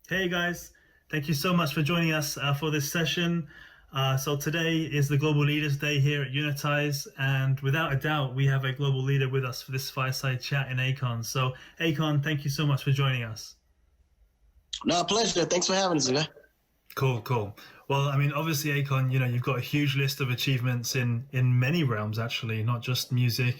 Hey guys, thank you so much for joining us for this session. So today is the Global Leaders Day here at Unitize, and without a doubt, we have a global leader with us for this fireside chat in Akon. So Akon, thank you so much for joining us. No, pleasure. Thanks for having us, guy. Cool, cool. Well, I mean, obviously, Akon, you've got a huge list of achievements in many realms, actually, not just music.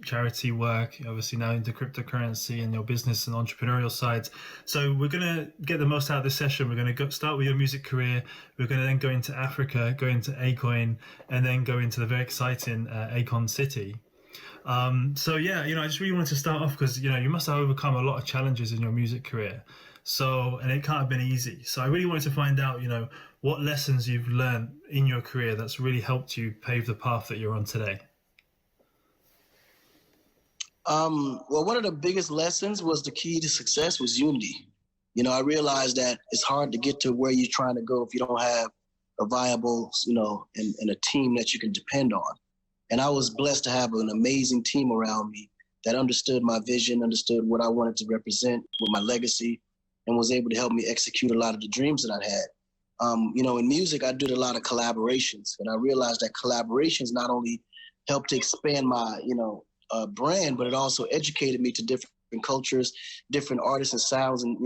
Charity work. Obviously, now into cryptocurrency and your business and entrepreneurial sides. So we're gonna get the most out of this session. We're gonna start with your music career. We're gonna then go into Africa, go into Akon, and then go into the very exciting Akon City. So yeah, I just really wanted to start off because you must have overcome a lot of challenges in your music career. So and it can't have been easy. So I really wanted to find out, what lessons you've learned in your career that's really helped you pave the path that you're on today. Well, one of the biggest lessons was the key to success was unity. I realized that it's hard to get to where you're trying to go if you don't have a viable, and a team that you can depend on. And I was blessed to have an amazing team around me that understood my vision, understood what I wanted to represent with my legacy, and was able to help me execute a lot of the dreams that I had. In music, I did a lot of collaborations, and I realized that collaborations not only helped to expand my, brand, but it also educated me to different cultures, different artists and sounds, and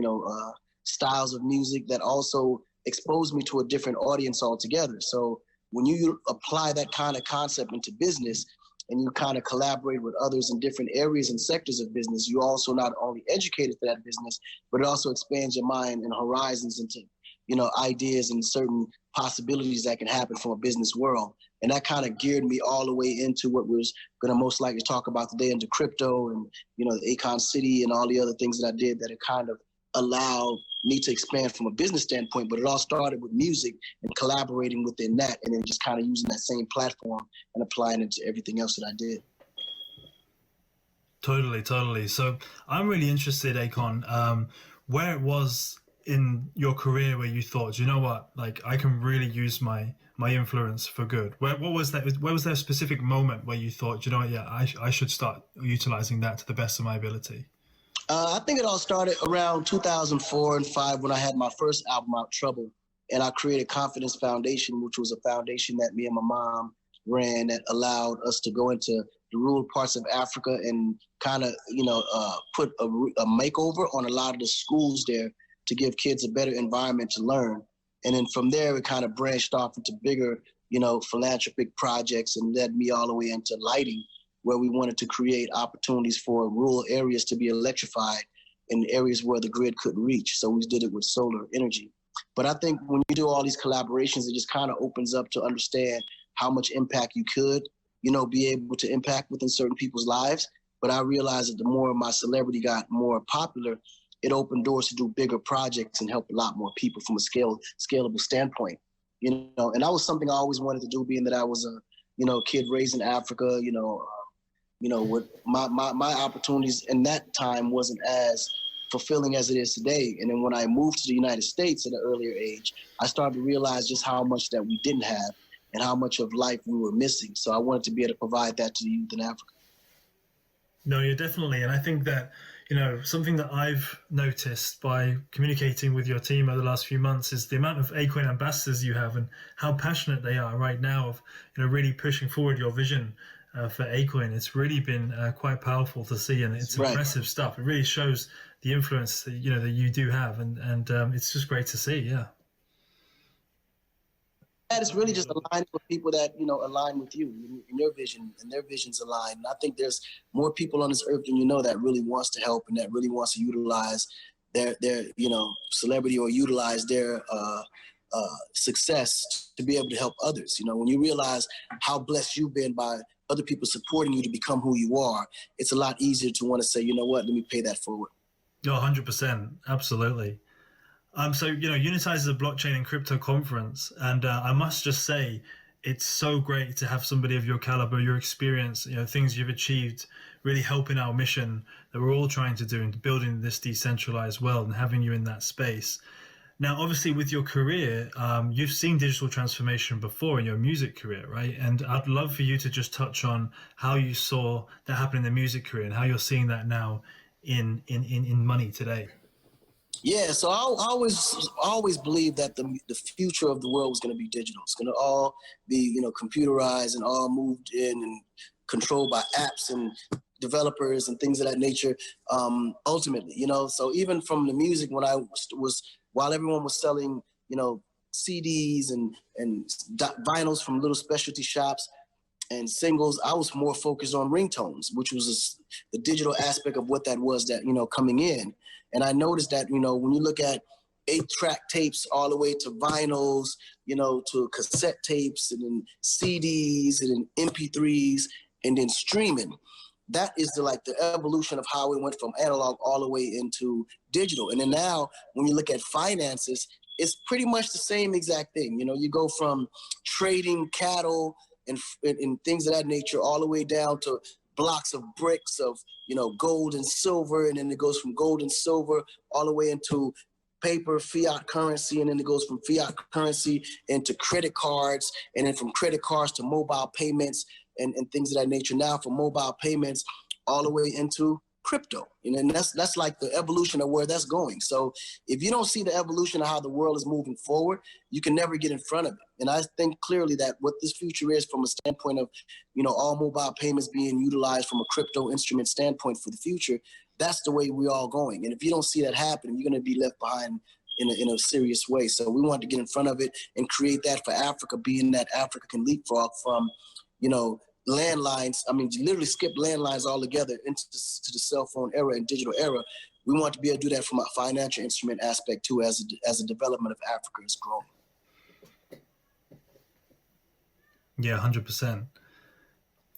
styles of music that also exposed me to a different audience altogether. So when you apply that kind of concept into business and you kind of collaborate with others in different areas and sectors of business, you also not only educated for that business, but it also expands your mind and horizons into ideas and certain possibilities that can happen from a business world. And that kind of geared me all the way into what we're going to most likely talk about today, into crypto and, the Akon City and all the other things that I did that it kind of allowed me to expand from a business standpoint. But it all started with music and collaborating within that, and then just kind of using that same platform and applying it to everything else that I did. Totally, totally. So I'm really interested, Akon, where it was in your career where you thought, you know what, like I can really use my influence for good. What was that? Where was there a specific moment where you thought, you know what, yeah, I should start utilizing that to the best of my ability? I think it all started around 2004 and 5 when I had my first album out, Trouble, and I created Confidence Foundation, which was a foundation that me and my mom ran that allowed us to go into the rural parts of Africa and kind of, put a makeover on a lot of the schools there to give kids a better environment to learn. And then from there, it kind of branched off into bigger, philanthropic projects and led me all the way into lighting, where we wanted to create opportunities for rural areas to be electrified in areas where the grid couldn't reach. So we did it with solar energy. But I think when you do all these collaborations, it just kind of opens up to understand how much impact you could, be able to impact within certain people's lives. But I realized that the more my celebrity got more popular, it opened doors to do bigger projects and help a lot more people from a scalable standpoint. And that was something I always wanted to do, being that I was a, kid raised in Africa, with my opportunities in that time wasn't as fulfilling as it is today. And then when I moved to the United States at an earlier age, I started to realize just how much that we didn't have and how much of life we were missing. So I wanted to be able to provide that to the youth in Africa. No, you're definitely. And I think that, something that I've noticed by communicating with your team over the last few months is the amount of Akon ambassadors you have and how passionate they are right now of, really pushing forward your vision for Akon. It's really been quite powerful to see, and it's Right. impressive stuff. It really shows the influence that, that you do have. And it's just great to see. Yeah. That is really just aligning with people that align with you in your vision, and their visions align. And I think there's more people on this earth than that really wants to help and that really wants to utilize their celebrity or utilize their success to be able to help others. When you realize how blessed you've been by other people supporting you to become who you are, it's a lot easier to want to say, you know what, let me pay that forward. No, 100%. Absolutely. So Unitize is a blockchain and crypto conference, and I must just say, it's so great to have somebody of your caliber, your experience, things you've achieved, really helping our mission that we're all trying to do in building this decentralized world and having you in that space. Now, obviously, with your career, you've seen digital transformation before in your music career, right? And I'd love for you to just touch on how you saw that happen in the music career and how you're seeing that now in money today. Yeah, so I always believed that the future of the world was going to be digital. It's going to all be computerized and all moved in and controlled by apps and developers and things of that nature. Ultimately, so even from the music, when I was while everyone was selling CDs and vinyls from little specialty shops and singles, I was more focused on ringtones, which was the digital aspect of what that was that, coming in. And I noticed that, when you look at 8-track tapes all the way to vinyls, to cassette tapes and then CDs and then MP3s and then streaming, that is the evolution of how it went from analog all the way into digital. And then now when you look at finances, it's pretty much the same exact thing. You go from trading cattle and things of that nature all the way down to blocks of bricks of gold and silver, and then it goes from gold and silver all the way into paper fiat currency, and then it goes from fiat currency into credit cards, and then from credit cards to mobile payments and things of that nature. Now from mobile payments all the way into crypto, and that's like the evolution of where that's going. So if you don't see the evolution of how the world is moving forward, you can never get in front of it. And I think clearly that what this future is, from a standpoint of all mobile payments being utilized from a crypto instrument standpoint for the future, that's the way we're all going. And if you don't see that happen, you're going to be left behind in a serious way. So we want to get in front of it and create that for Africa, being that Africa can leapfrog from landlines. I mean, literally skip landlines altogether into the cell phone era and digital era. We want to be able to do that from a financial instrument aspect too, as a development of Africa is growing. Yeah, 100%.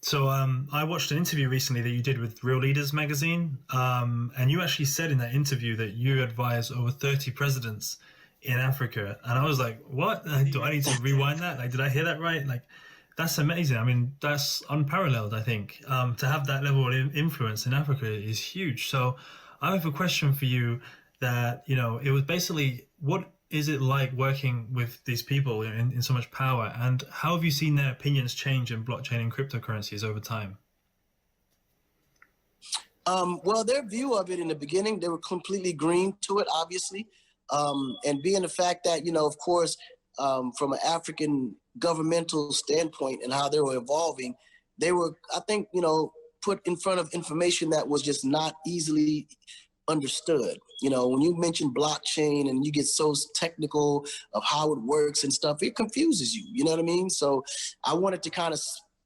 So I watched an interview recently that you did with Real Leaders magazine, and you actually said in that interview that you advise over 30 presidents in Africa, and I was like, what? Do I need to rewind that? Did I hear that right? That's amazing. I mean, that's unparalleled, I think. To have that level of influence in Africa is huge. So I have a question for you that, it was basically, what is it like working with these people in so much power? And how have you seen their opinions change in blockchain and cryptocurrencies over time? Well, their view of it in the beginning, they were completely green to it, obviously. And being the fact that, of course, from an African governmental standpoint and how they were evolving, they were, I think, put in front of information that was just not easily understood. When you mention blockchain and you get so technical of how it works and stuff, it confuses you. You know what I mean? So I wanted to kind of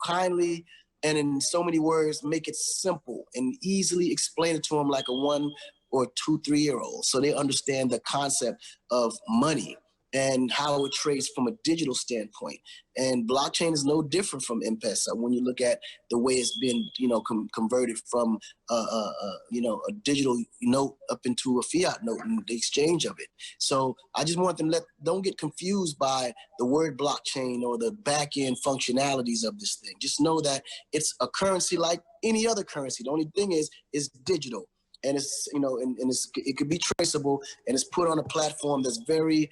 kindly and in so many words make it simple and easily explain it to them like a 1 or 2, 3-year-old, so they understand the concept of money and how it trades from a digital standpoint. And blockchain is no different from M-Pesa when you look at the way it's been, converted from, a digital note up into a fiat note and the exchange of it. So I just want them don't get confused by the word blockchain or the back end functionalities of this thing. Just know that it's a currency like any other currency. The only thing is digital. And it's, it could be traceable, and it's put on a platform that's very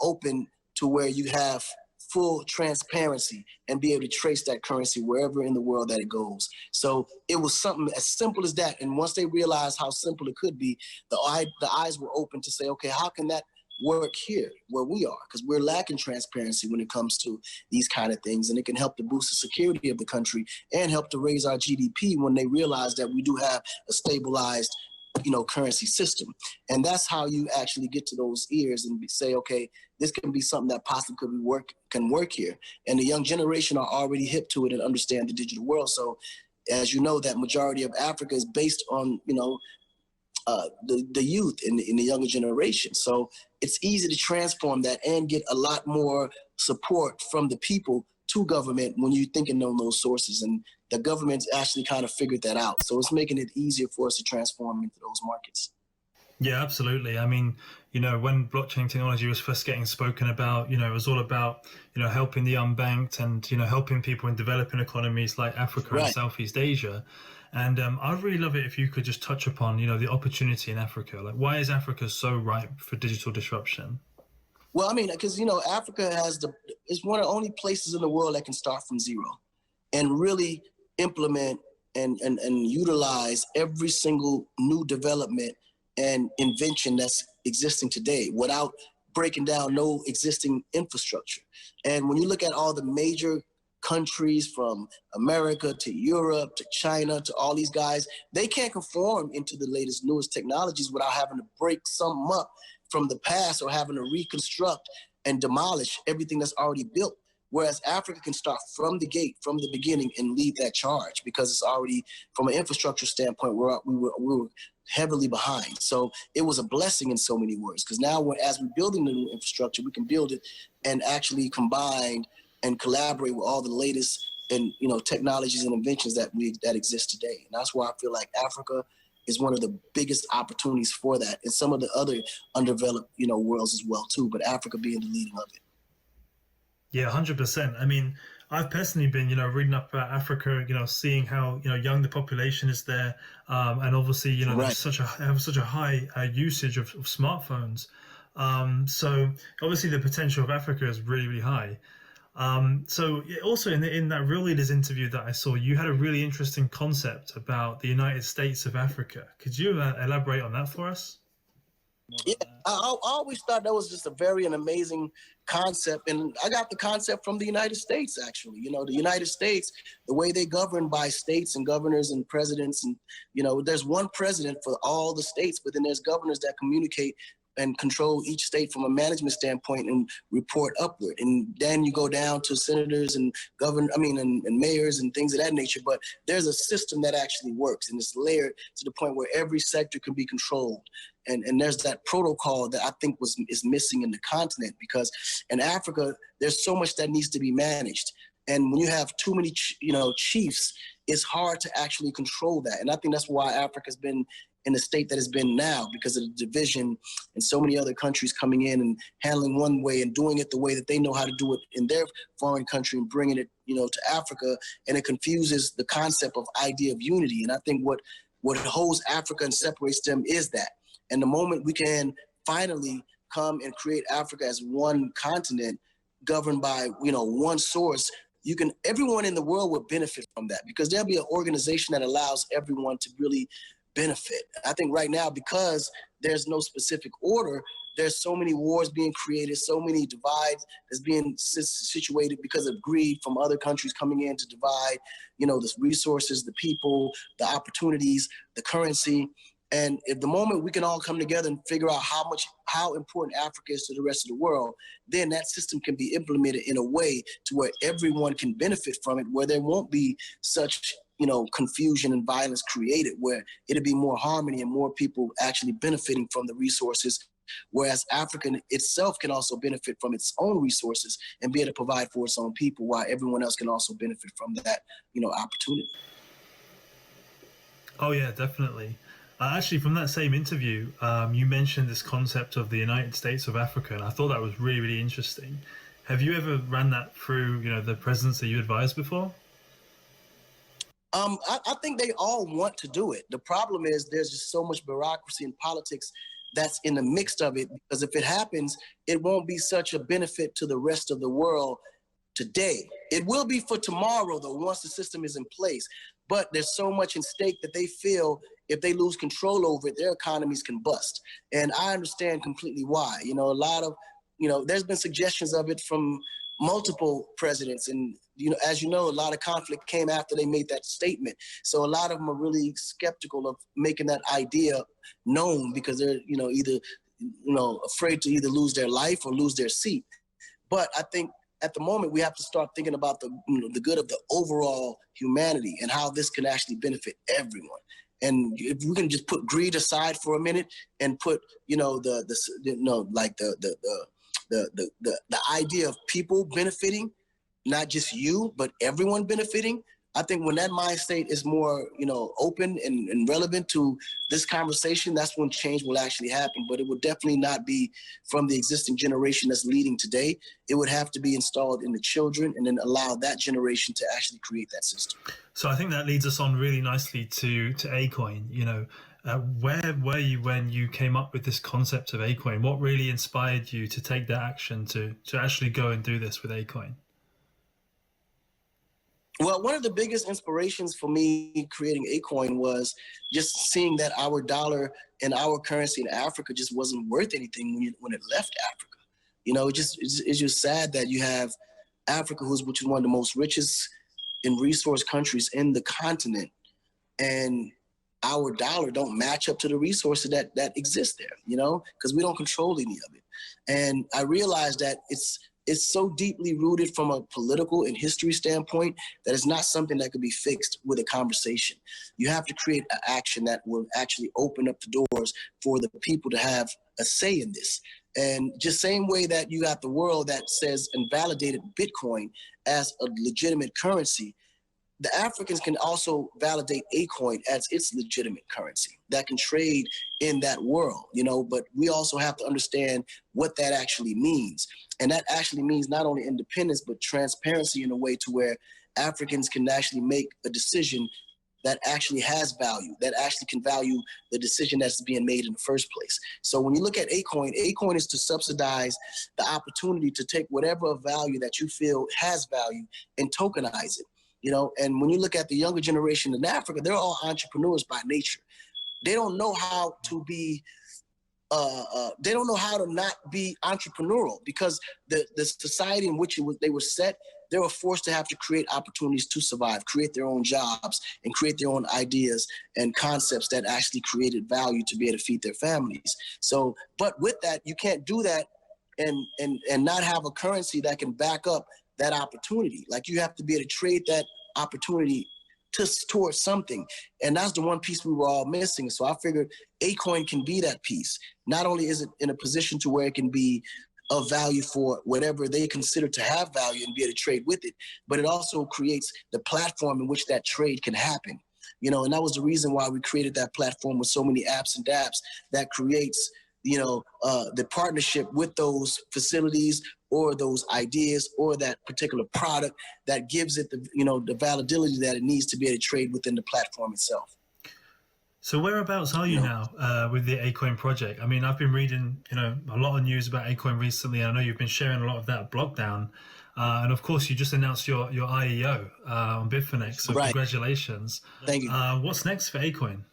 open to where you have full transparency and be able to trace that currency wherever in the world that it goes. So it was something as simple as that. And once they realized how simple it could be, the eyes were open to say, okay, how can that work here where we are? Because we're lacking transparency when it comes to these kind of things, and it can help to boost the security of the country and help to raise our GDP when they realize that we do have a stabilized currency system. And that's how you actually get to those ears and say, okay, this can be something that possibly can work here. And the young generation are already hip to it and understand the digital world. So as you know, that majority of Africa is based on, the youth in the younger generation. So it's easy to transform that and get a lot more support from the people to government when you're thinking on those sources. And the government's actually kind of figured that out. So it's making it easier for us to transform into those markets. Yeah, absolutely. I mean, when blockchain technology was first getting spoken about, it was all about, helping the unbanked and, helping people in developing economies like Africa and Southeast Asia. And I'd really love it if you could just touch upon, the opportunity in Africa. Why is Africa so ripe for digital disruption? Well, I mean, because, Africa is one of the only places in the world that can start from zero and really implement and utilize every single new development and invention that's existing today without breaking down no existing infrastructure. And when you look at all the major countries from America to Europe to China to all these guys, they can't conform into the latest, newest technologies without having to break something up from the past or having to reconstruct and demolish everything that's already built. Whereas Africa can start from the gate, from the beginning, and lead that charge because it's already, from an infrastructure standpoint, we were heavily behind. So it was a blessing in so many words, because now as we're building the new infrastructure, we can build it and actually combine and collaborate with all the latest and technologies and inventions that exist today. And that's why I feel like Africa is one of the biggest opportunities for that, and some of the other undeveloped worlds as well too. But Africa being the leading of it. Yeah, 100%. I mean, I've personally been, reading up about Africa, seeing how, young the population is there. And obviously, Right. there's such a high usage of smartphones. So obviously the potential of Africa is really, really high. So also in that Real Leaders interview that I saw, you had a really interesting concept about the United States of Africa. Could you elaborate on that for us? Yeah, I always thought that was just a very amazing concept, and I got the concept from the United States. Actually, the United States, the way they govern by states and governors and presidents, and there's one president for all the states, but then there's governors that communicate and control each state from a management standpoint and report upward. And then you go down to senators and and mayors and things of that nature. But there's a system that actually works, and it's layered to the point where every sector can be controlled. And there's that protocol that I think is missing in the continent, because in Africa, there's so much that needs to be managed. And when you have too many, chiefs, it's hard to actually control that. And I think that's why Africa's been in the state that it's been now, because of the division and so many other countries coming in and handling one way and doing it the way that they know how to do it in their foreign country and bringing it, to Africa. And it confuses the concept of idea of unity. And I think what holds Africa and separates them is that. And the moment we can finally come and create Africa as one continent governed by, one source, everyone in the world will benefit from that, because there'll be an organization that allows everyone to really benefit. I think right now, because there's no specific order, there's so many wars being created, so many divides that's being situated because of greed from other countries coming in to divide, the resources, the people, the opportunities, the currency. And if the moment we can all come together and figure out how important Africa is to the rest of the world, then that system can be implemented in a way to where everyone can benefit from it, where there won't be such confusion and violence created, where it'll be more harmony and more people actually benefiting from the resources, whereas Africa itself can also benefit from its own resources and be able to provide for its own people, while everyone else can also benefit from that, opportunity. Oh yeah, definitely. Actually, from that same interview, you mentioned this concept of the United States of Africa, and I thought that was really, really interesting. Have you ever ran that through, the presidents that you advised before? I think they all want to do it. The problem is there's just so much bureaucracy and politics that's in the mix of it, because if it happens, it won't be such a benefit to the rest of the world today. It will be for tomorrow, though, once the system is in place. But there's so much in stake that they feel if they lose control over it, their economies can bust. And I understand completely why. A lot of, there's been suggestions of it from multiple presidents. And, as a lot of conflict came after they made that statement. So a lot of them are really skeptical of making that idea known, because they're, either, afraid to either lose their life or lose their seat. But I think at the moment, we have to start thinking about the good of the overall humanity and how this can actually benefit everyone. And if we can just put greed aside for a minute and put, the idea of people benefiting, not just you, but everyone benefiting. I think when that mind state is more, open and relevant to this conversation, that's when change will actually happen. But it would definitely not be from the existing generation that's leading today. It would have to be installed in the children, and then allow that generation to actually create that system. So I think that leads us on really nicely to Akon. Where were you when you came up with this concept of Akon? What really inspired you to take that action to actually go and do this with Akon? Well, one of the biggest inspirations for me creating Acoin was just seeing that our dollar and our currency in Africa just wasn't worth anything when it left Africa. It's just sad that you have Africa, which is one of the most richest and resource countries in the continent, and our dollar don't match up to the resources that exist there, because we don't control any of it. And I realized that it's so deeply rooted from a political and history standpoint that it's not something that could be fixed with a conversation. You have to create an action that will actually open up the doors for the people to have a say in this. And just same way that you got the world that says and validated Bitcoin as a legitimate currency, the Africans can also validate Acoin as its legitimate currency that can trade in that world, but we also have to understand what that actually means. And that actually means not only independence, but transparency in a way to where Africans can actually make a decision that actually has value, that actually can value the decision that's being made in the first place. So when you look at Acoin is to subsidize the opportunity to take whatever value that you feel has value and tokenize it. And when you look at the younger generation in Africa, they're all entrepreneurs by nature. They don't know how to be, they don't know how to not be entrepreneurial, because the society in which they were set, they were forced to have to create opportunities to survive, create their own jobs, and create their own ideas and concepts that actually created value to be able to feed their families. So, but with that, you can't do that and not have a currency that can back up that opportunity. Like, you have to be able to trade that opportunity towards something. And that's the one piece we were all missing. So I figured Acoin can be that piece. Not only is it in a position to where it can be of value for whatever they consider to have value and be able to trade with it, but it also creates the platform in which that trade can happen. And that was the reason why we created that platform with so many apps and dApps that creates, the partnership with those facilities or those ideas or that particular product that gives it the validity that it needs to be able to trade within the platform itself. So whereabouts are you now with the Acoin project? I mean, I've been reading, a lot of news about Acoin recently, and I know you've been sharing a lot of that blog down. And of course, you just announced your IEO on Bitfinex, so right. Congratulations. Thank you. What's next for Acoin?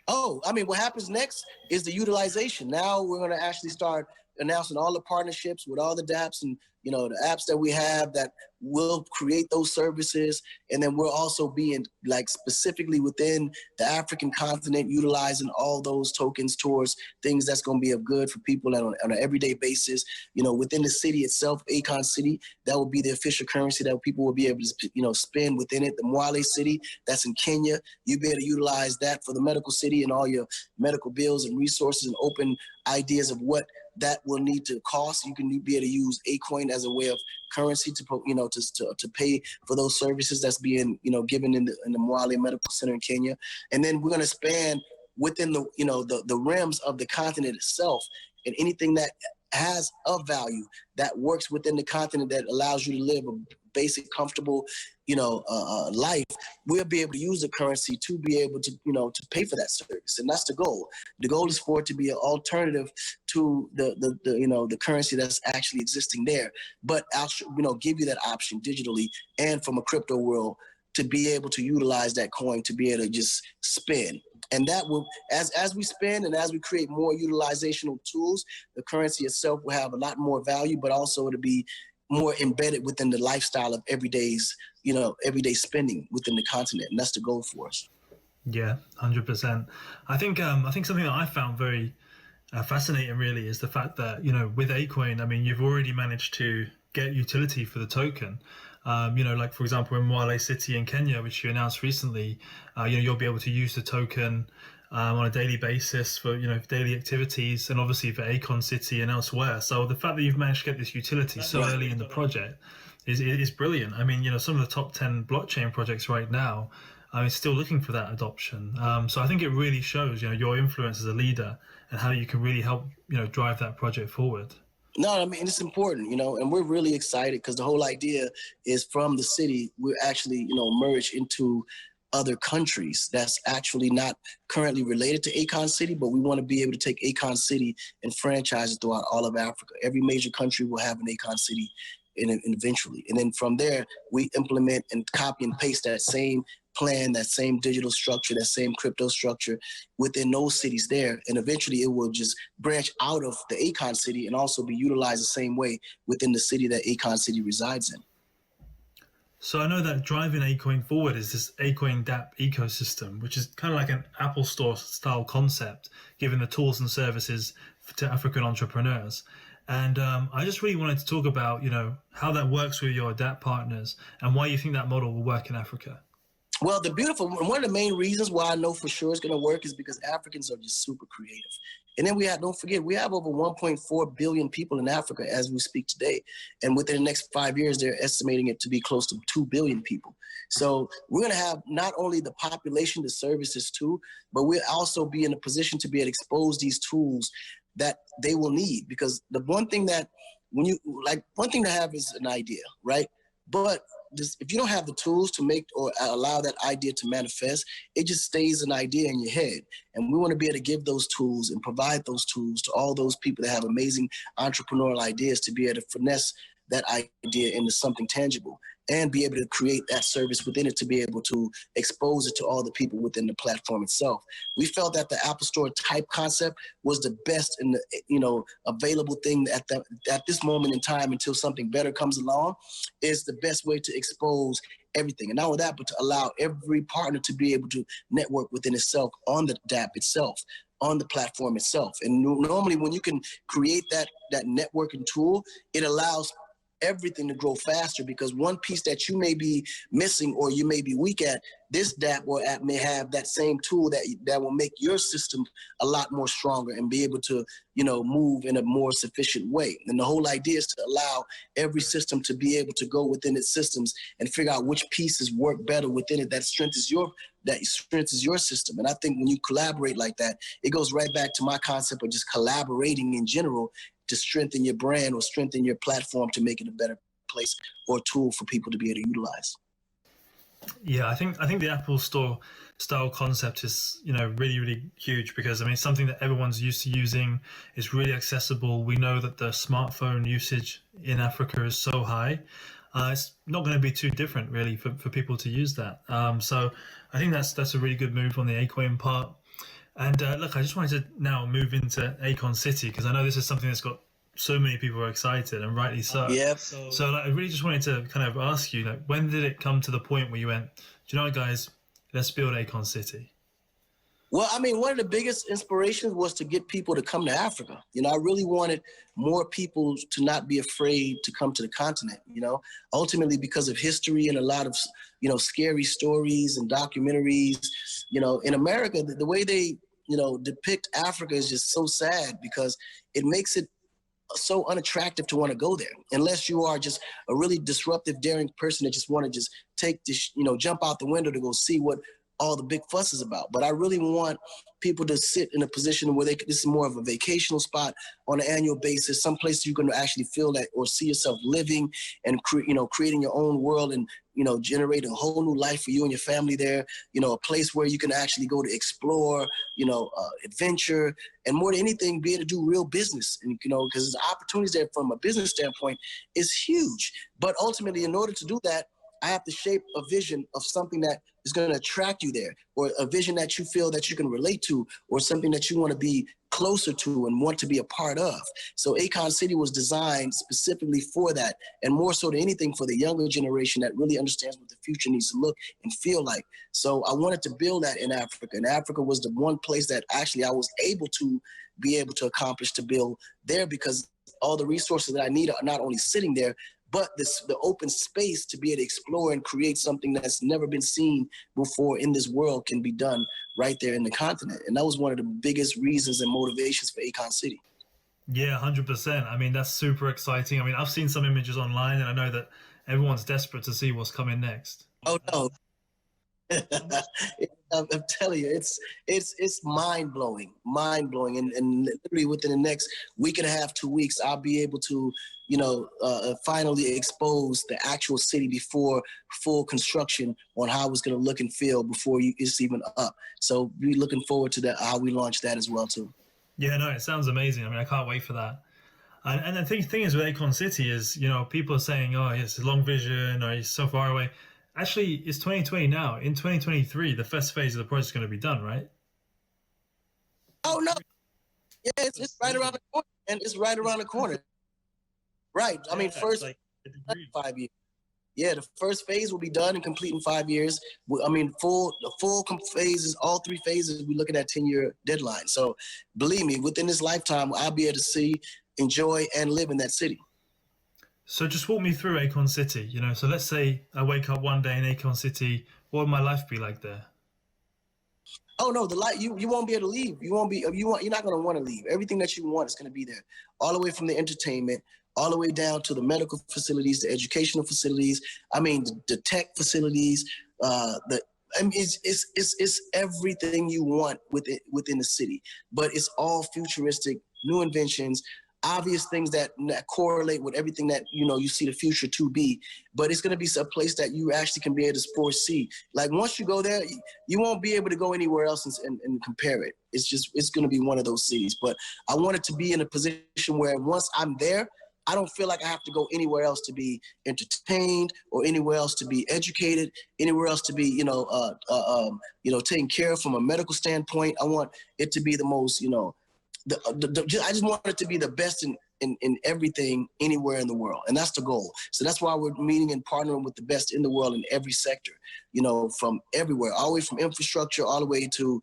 What happens next is the utilization. Now we're going to actually start announcing all the partnerships with all the dApps and, the apps that we have that will create those services. And then we're also being specifically within the African continent, utilizing all those tokens towards things that's going to be of good for people on an everyday basis. Within the city itself, Akon City, that will be the official currency that people will be able to, spend within it. The Mwale City, that's in Kenya, you'll be able to utilize that for the medical city and all your medical bills and resources and open ideas of what that will need to cost. You can be able to use Acoin as a way of currency to pay for those services that's being given in the Mwale Medical Center in Kenya. And then we're going to span within the rims of the continent itself, and anything that has of value that works within the continent that allows you to live a basic, comfortable, life, we'll be able to use the currency to be able to, to pay for that service. And that's the goal. The goal is for it to be an alternative to the currency that's actually existing there, but I'll, give you that option digitally and from a crypto world to be able to utilize that coin to be able to just spend. And that will, as we spend and as we create more utilizational tools, the currency itself will have a lot more value, but also it'll be more embedded within the lifestyle of everyday spending within the continent. And that's the goal for us. Yeah, 100%. I think something that I found very fascinating really is the fact that, with Acoin, I mean, you've already managed to get utility for the token. Like for example, in Mwale City in Kenya, which you announced recently, you'll be able to use the token on a daily basis for daily activities, and obviously for Akon City and elsewhere. So the fact that you've managed to get this utility so early in the project is brilliant. I mean, some of the top 10 blockchain projects right now are still looking for that adoption. So I think it really shows your influence as a leader and how you can really help drive that project forward. No, I mean, it's important, and we're really excited because the whole idea is from the city, we're actually, merged into other countries that's actually not currently related to Akon City, but we want to be able to take Akon City and franchise it throughout all of Africa. Every major country will have an Akon City and eventually. And then from there, we implement and copy and paste that same plan, that same digital structure, that same crypto structure within those cities there. And eventually it will just branch out of the Akon city and also be utilized the same way within the city that Akon city resides in. So I know that driving Acoin forward is this Acoin DApp ecosystem, which is kind of like an Apple Store style concept, giving the tools and services to African entrepreneurs. And I just really wanted to talk about, how that works with your DApp partners and why you think that model will work in Africa. Well, one of the main reasons why I know for sure it's going to work is because Africans are just super creative. And then don't forget, we have over 1.4 billion people in Africa as we speak today. And within the next 5 years, they're estimating it to be close to 2 billion people. So we're going to have not only the population, the services too, but we'll also be in a position to be able to expose these tools that they will need. Because the one thing to have is an idea, right? But if you don't have the tools to make or allow that idea to manifest, it just stays an idea in your head. And we want to be able to give those tools and provide those tools to all those people that have amazing entrepreneurial ideas to be able to finesse that idea into something tangible and be able to create that service within it to be able to expose it to all the people within the platform itself. We felt that the Apple Store type concept was the best and available thing at this moment in time until something better comes along is the best way to expose everything. And not only that, but to allow every partner to be able to network within itself on the DApp itself, on the platform itself. And normally when you can create that networking tool, it allows everything to grow faster because one piece that you may be missing or you may be weak at, this DApp or app may have that same tool that will make your system a lot more stronger and be able to, move in a more sufficient way. And the whole idea is to allow every system to be able to go within its systems and figure out which pieces work better within it that strengthens your system. And I think when you collaborate like that, it goes right back to my concept of just collaborating in general to strengthen your brand or strengthen your platform to make it a better place or tool for people to be able to utilize. Yeah, I think the Apple Store style concept is, really, really huge because it's something that everyone's used to using. It's really accessible. We know that the smartphone usage in Africa is so high. It's not going to be too different really for people to use that. So I think that's a really good move on the Acoin part. And look, I just wanted to now move into Akon City because I know this is something that's got so many people are excited and rightly so. Yeah. So I really just wanted to kind of ask you, when did it come to the point where you went, do you know what, guys, let's build Akon City? Well, one of the biggest inspirations was to get people to come to Africa. I really wanted more people to not be afraid to come to the continent, ultimately because of history and a lot of, scary stories and documentaries. In America, the way they, depict Africa is just so sad because it makes it so unattractive to want to go there unless you are just a really disruptive, daring person that just want to just take this, jump out the window to go see what all the big fuss is about. But I really want people to sit in a position where this is more of a vacational spot on an annual basis, some place you can actually feel that or see yourself living and creating your own world and generating a whole new life for you and your family there. A place where you can actually go to explore, adventure, and more than anything, be able to do real business. And because the opportunities there from a business standpoint is huge. But ultimately, in order to do that, I have to shape a vision of something that is going to attract you there, or a vision that you feel that you can relate to, or something that you want to be closer to and want to be a part of. So Akon City was designed specifically for that, and more so than anything for the younger generation that really understands what the future needs to look and feel like. So I wanted to build that in Africa, and Africa was the one place that actually I was able to accomplish to build there because all the resources that I need are not only sitting there, but the open space to be able to explore and create something that's never been seen before in this world can be done right there in the continent. And that was one of the biggest reasons and motivations for Akon City. Yeah, 100%. That's super exciting. I've seen some images online and I know that everyone's desperate to see what's coming next. Oh, no. I'm telling you, it's mind-blowing. And literally within the next week and a half, 2 weeks, I'll be able to finally expose the actual city before full construction on how it's going to look and feel before it's even up. So we're looking forward to that, how we launch that as well too. Yeah, no, it sounds amazing. I can't wait for that. And the thing is with Akon City is, people are saying, oh, it's a long vision or it's so far away. Actually, it's 2020 now. In 2023, the first phase of the project is going to be done, right? Oh no, yeah, it's right around the corner, and it's right around the corner. Right. I mean, first like 5 years. Yeah, the first phase will be done and complete in 5 years. I mean, the full phases, all three phases, we're looking at 10-year deadline. So believe me, within this lifetime, I'll be able to see, enjoy, and live in that city. So just walk me through Akon City. So let's say I wake up one day in Akon City. What would my life be like there? Oh no, the light you won't be able to leave. You're not gonna want to leave. Everything that you want is gonna be there. All the way from the entertainment, all the way down to the medical facilities, the educational facilities. I mean, the tech facilities. It's everything you want within the city, but it's all futuristic, new inventions, obvious things that correlate with everything that you see the future to be. But it's going to be a place that you actually can be able to foresee. Like once you go there, you won't be able to go anywhere else and compare it. It's going to be one of those cities. But I want it to be in a position where once I'm there, I don't feel like I have to go anywhere else to be entertained or anywhere else to be educated, anywhere else to be, taken care of from a medical standpoint. I want it to be the most, I just want it to be the best in everything anywhere in the world. And that's the goal. So that's why we're meeting and partnering with the best in the world in every sector, from everywhere, all the way from infrastructure, all the way to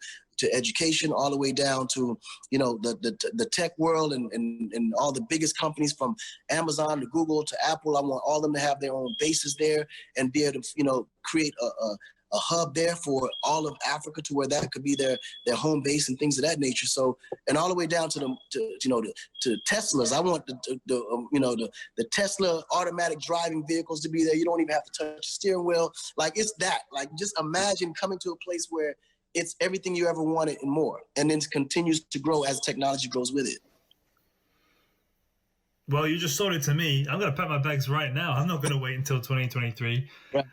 education, all the way down to, the tech world and all the biggest companies from Amazon to Google to Apple. I want all of them to have their own bases there and be able to, create a hub there for all of Africa to where that could be their home base and things of that nature. So, and all the way down to to Teslas. I want the Tesla automatic driving vehicles to be there. You don't even have to touch the steering wheel. Like it's that. Like just imagine coming to a place where it's everything you ever wanted and more, and then continues to grow as technology grows with it. Well, you just sold it to me. I'm going to pack my bags right now. I'm not going to wait until 2023. Right.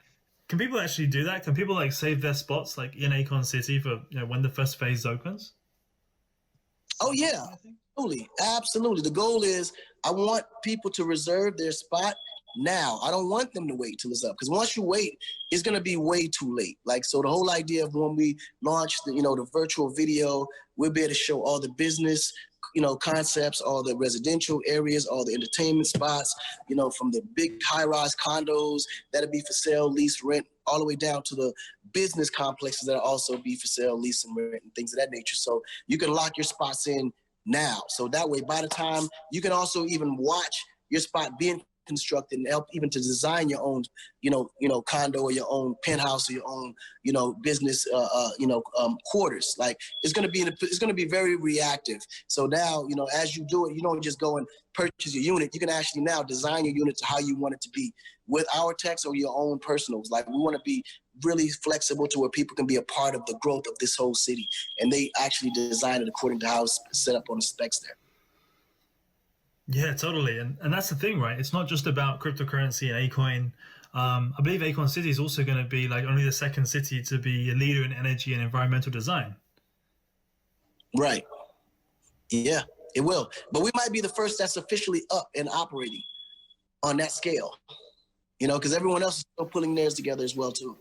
Can people actually do that? Can people like save their spots like in Akon City for when the first phase opens? Oh yeah, absolutely. The goal is I want people to reserve their spot now. I don't want them to wait till it's up, because once you wait, it's going to be way too late. Like, so the whole idea of when we launch the virtual video, we'll be able to show all the business concepts, all the residential areas, all the entertainment spots, from the big high-rise condos that'll be for sale, lease, rent, all the way down to the business complexes that'll also be for sale, lease, and rent, and things of that nature. So you can lock your spots in now. So that way, by the time you can also even watch your spot being constructed and help even to design your own, condo or your own penthouse or your own, business, quarters. Like it's going to be very reactive. So now, as you do it, you don't just go and purchase your unit. You can actually now design your unit to how you want it to be with our techs or your own personals. Like we want to be really flexible to where people can be a part of the growth of this whole city, and they actually design it according to how it's set up on the specs there. Yeah, totally. And that's the thing, right? It's not just about cryptocurrency and Acoin. I believe Akon City is also going to be like only the second city to be a leader in energy and environmental design. Right. Yeah, it will. But we might be the first that's officially up and operating on that scale, because everyone else is still pulling theirs together as well, too.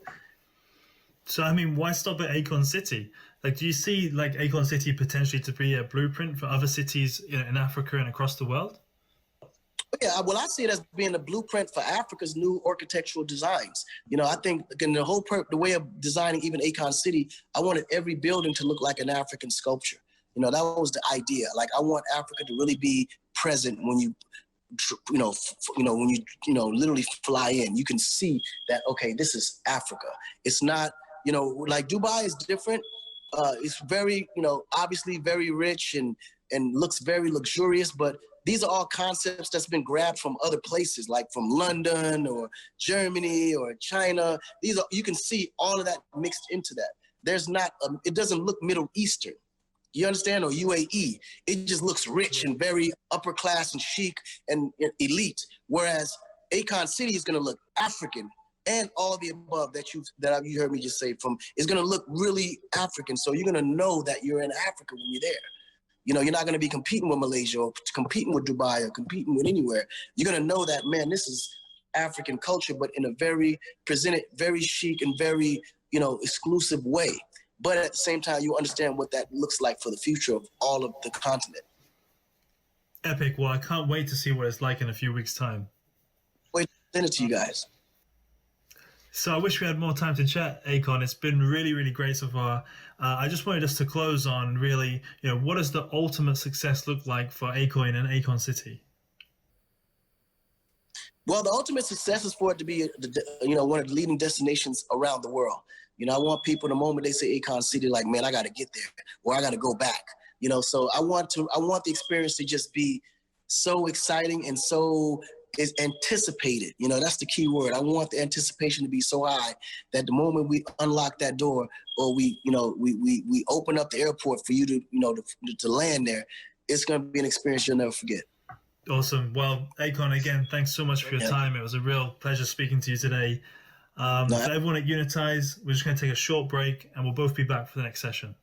So, I mean, why stop at Akon City? Like, do you see like Akon City potentially to be a blueprint for other cities in Africa and across the world? Yeah, well, I see it as being a blueprint for Africa's new architectural designs. I think in the way of designing even Akon City, I wanted every building to look like an African sculpture. That was the idea. Like, I want Africa to really be present when you when you literally fly in. You can see that, okay, this is Africa. It's not, like Dubai is different. It's very, obviously very rich and looks very luxurious, but these are all concepts that's been grabbed from other places, like from London or Germany or China. You can see all of that mixed into that. There's not, it doesn't look Middle Eastern. You understand? Or UAE. It just looks rich and very upper class and chic and elite. Whereas Akon City is going to look African and all the above that you heard me just say. It's going to look really African. So you're going to know that you're in Africa when you're there. You know, you're not going to be competing with Malaysia or competing with Dubai or competing with anywhere. You're going to know that, man, this is African culture, but in a very presented, very chic and very, you know, exclusive way. But at the same time, you understand what that looks like for the future of all of the continent. Epic. Well, I can't wait to see what it's like in a few weeks' time. Wait, send it to you guys. So I wish we had more time to chat, Akon. It's been really, really great so far. I just wanted us to close on really, you know, what does the ultimate success look like for Akon and Akon City? Well, the ultimate success is for it to be, you know, one of the leading destinations around the world. You know, I want people, the moment they say Akon City, like, man, I got to get there, or I got to go back. You know, so I want the experience to just be so exciting and so is anticipated. You know, that's the key word. I want the anticipation to be so high that the moment we unlock that door, or we open up the airport for you to, you know, to land there, it's going to be an experience you'll never forget. Awesome. Well, Akon, again, thanks so much for your time. It was a real pleasure speaking to you today. For everyone at Unitize, we're just going to take a short break and we'll both be back for the next session.